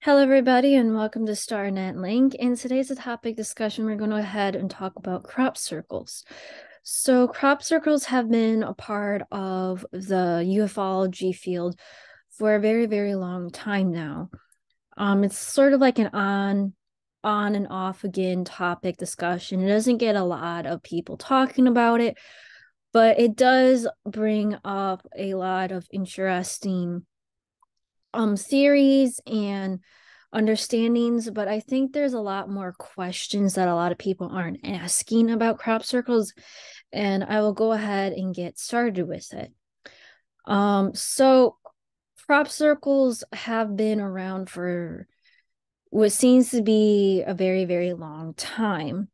Hello, everybody, and welcome to StarNet Link. In today's topic discussion, we're going to go ahead and talk about crop circles. So, crop circles have been a part of the ufology field for a very, very long time now. It's sort of like an on and off again topic discussion. It doesn't get a lot of people talking about it, but it does bring up a lot of interesting theories and understandings, but I think there's a lot more questions that a lot of people aren't asking about crop circles, and I will go ahead and get started with it. So crop circles have been around for what seems to be a very, very long time.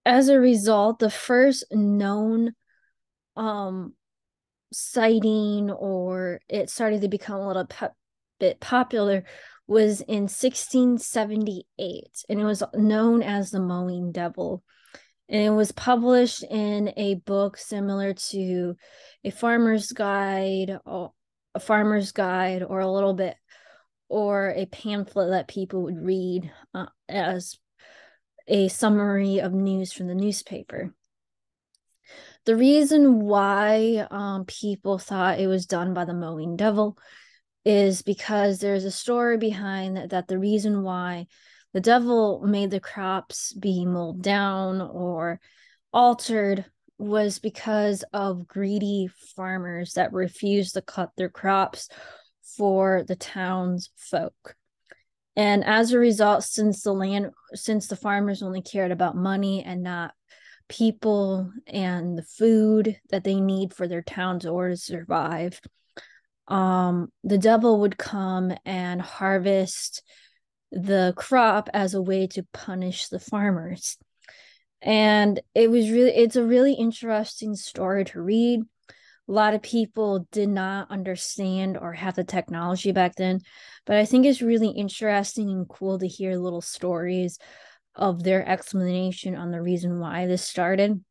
As a result, the first known um sighting, or it started to become a little bit popular, was in 1678, and it was known as the Mowing Devil. And it was published in a book similar to a farmer's guide, or a little bit, or a pamphlet that people would read as a summary of news from the newspaper. The reason why people thought it was done by the Mowing Devil is because there's a story behind that the reason why the devil made the crops be mowed down or altered was because of greedy farmers that refused to cut their crops for the townsfolk. And as a result, since the farmers only cared about money and not people and the food that they need for their towns or to survive, the devil would come and harvest the crop as a way to punish the farmers. And it's a really interesting story to read. A lot of people did not understand or have the technology back then, but I think it's really interesting and cool to hear little stories of their explanation on the reason why this started.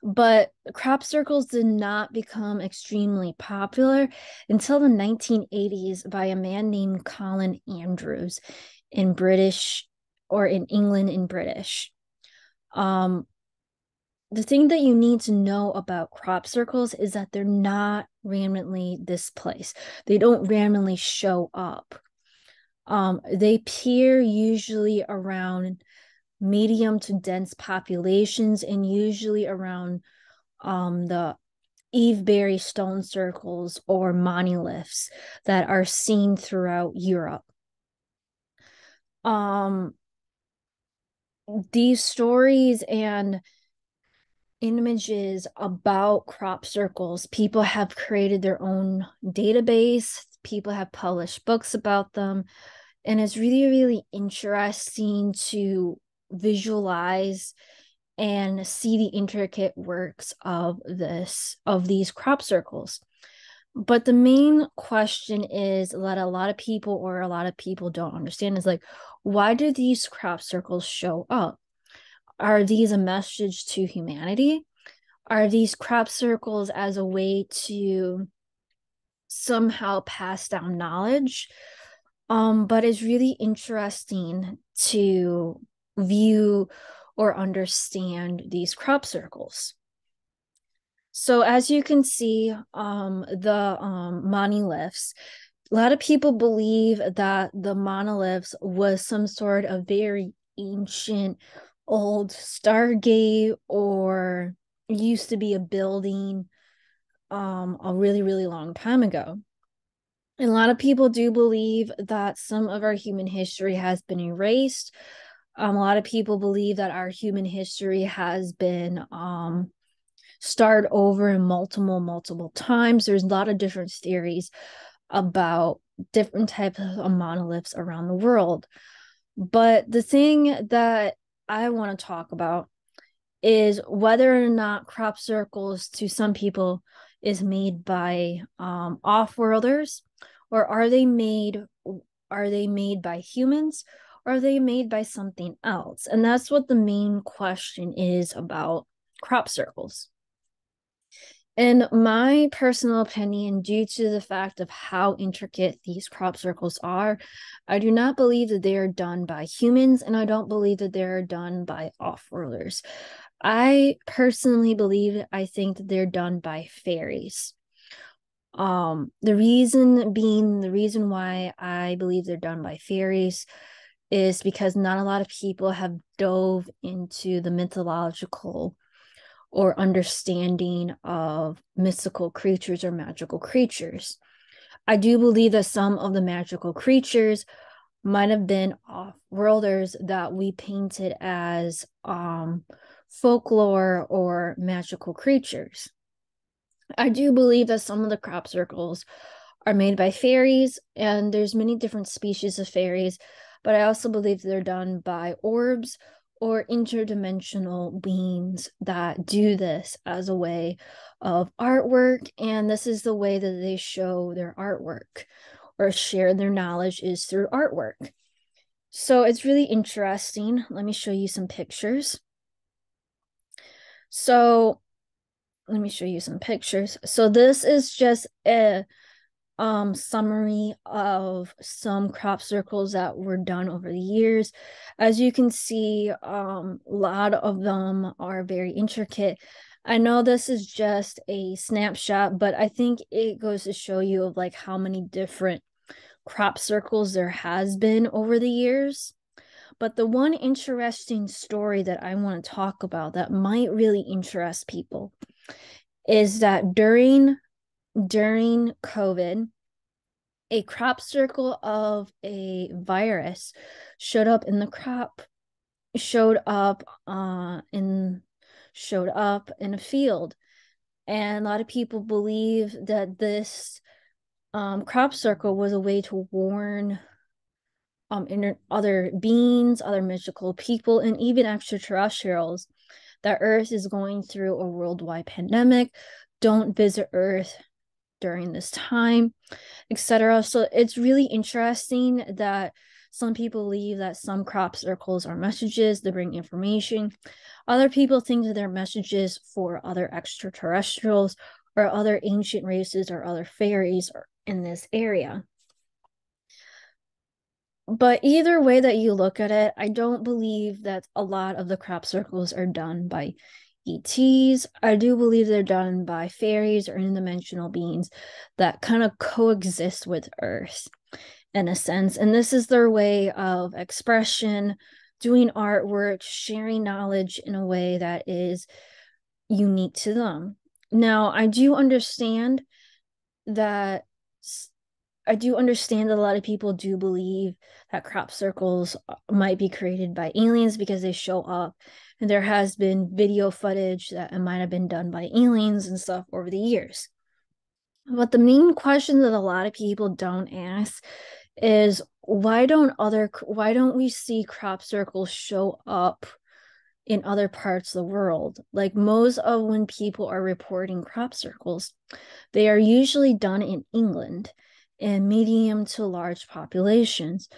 But crop circles did not become extremely popular until the 1980s by a man named Colin Andrews in British, or in England in British. Um, the thing that you need to know about crop circles is that they're not randomly displaced. They don't randomly show up. They appear usually around medium to dense populations, and usually around the Eveberry stone circles or monoliths that are seen throughout Europe. Um, these stories and images about crop circles, people have created their own database, people have published books about them, and it's really, really interesting to visualize and see the intricate works of these crop circles. But the main question is that a lot of people don't understand is like, why do these crop circles show up? Are these a message to humanity? Are these crop circles as a way to somehow pass down knowledge? But it's really interesting to view or understand these crop circles. So as you can see, the monoliths, a lot of people believe that the monoliths was some sort of very ancient old Stargate, or used to be a building a really, really long time ago. And a lot of people do believe that some of our human history has been erased. A lot of people believe that our human history has been start over in multiple times. There's a lot of different theories about different types of monoliths around the world. But the thing that I want to talk about is whether or not crop circles to some people is made by off-worlders, or are they made by humans, or are they made by something else? And that's what the main question is about crop circles. In my personal opinion, due to the fact of how intricate these crop circles are, I do not believe that they are done by humans, and I don't believe that they're done by off-worlders. I personally believe, I think that they're done by fairies. The reason being, the reason why I believe they're done by fairies is because not a lot of people have dove into the mythological or understanding of mystical creatures or magical creatures. I do believe that some of the magical creatures might have been off-worlders that we painted as folklore or magical creatures. I do believe that some of the crop circles are made by fairies, and there's many different species of fairies, but I also believe they're done by orbs or interdimensional beings that do this as a way of artwork, and this is the way that they show their artwork or share their knowledge is through artwork. So it's really interesting. Let me show you some pictures. So let me show you some pictures. So this is just a summary of some crop circles that were done over the years. As you can see, a lot of them are very intricate. I know this is just a snapshot, but I think it goes to show you of like how many different crop circles there has been over the years. But the one interesting story that I want to talk about that might really interest people is that during COVID, a crop circle of a virus showed up in the crop, showed up showed up in a field. And a lot of people believe that this crop circle was a way to warn other beings, other mystical people, and even extraterrestrials that Earth is going through a worldwide pandemic. Don't visit Earth during this time, etc. So it's really interesting that some people believe that some crop circles are messages that bring information. Other people think that they're messages for other extraterrestrials or other ancient races or other fairies in this area. But either way that you look at it, I don't believe that a lot of the crop circles are done by ETs. I do believe they're done by fairies or interdimensional beings that kind of coexist with Earth in a sense. And this is their way of expression, doing artwork, sharing knowledge in a way that is unique to them. Now, that I do understand that a lot of people do believe that crop circles might be created by aliens because they show up. And there has been video footage that it might have been done by aliens and stuff over the years. But the main question that a lot of people don't ask is why don't we see crop circles show up in other parts of the world? Like most of when people are reporting crop circles, they are usually done in England in medium to large populations.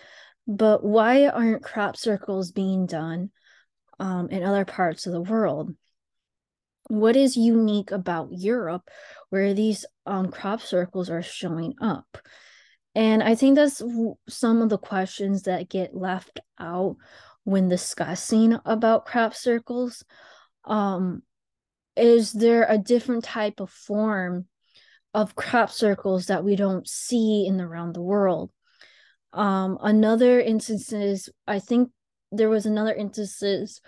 But why aren't crop circles being done in other parts of the world? What is unique about Europe where these crop circles are showing up? And I think that's some of the questions that get left out when discussing about crop circles. Um, is there a different type of form of crop circles that we don't see in around the world? Another instances, I think there was another instances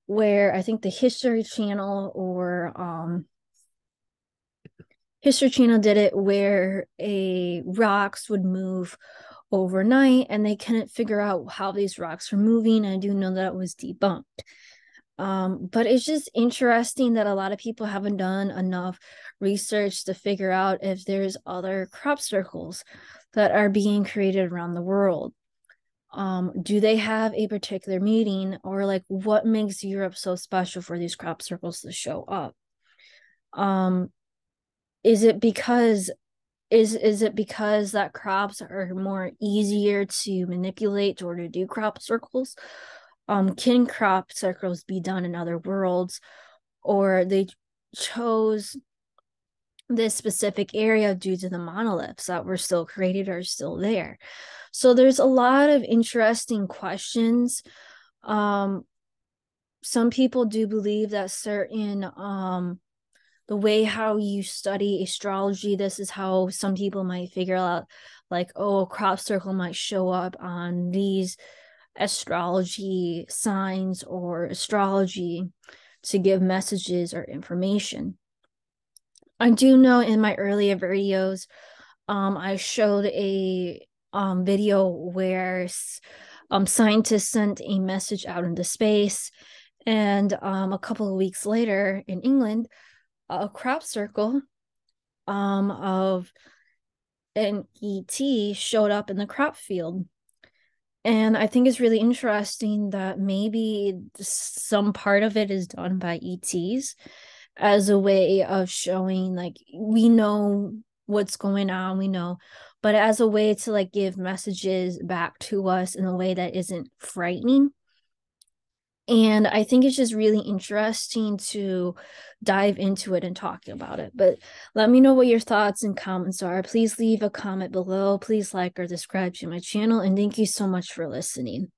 where I think the History Channel or History Channel did it where a rocks would move overnight and they couldn't figure out how these rocks were moving. I do know that it was debunked. But it's just interesting that a lot of people haven't done enough research to figure out if there's other crop circles that are being created around the world. Do they have a particular meaning, or like what makes Europe so special for these crop circles to show up? Is it because is it because that crops are more easier to manipulate or to do crop circles? Can crop circles be done in other worlds, or they chose this specific area due to the monoliths that were still created are still there. So there's a lot of interesting questions. Some people do believe that certain the way how you study astrology, this is how some people might figure out, like, oh, a crop circle might show up on these astrology signs or astrology to give messages or information. I do know in my earlier videos, I showed a video where scientists sent a message out into space, and a couple of weeks later in England, a crop circle of an ET showed up in the crop field. And I think it's really interesting that maybe some part of it is done by ETs as a way of showing, like, we know what's going on, we know, but as a way to like give messages back to us in a way that isn't frightening. And I think it's just really interesting to dive into it and talk about it. But let me know what your thoughts and comments are. Please leave a comment below. Please like or subscribe to my channel. And thank you so much for listening.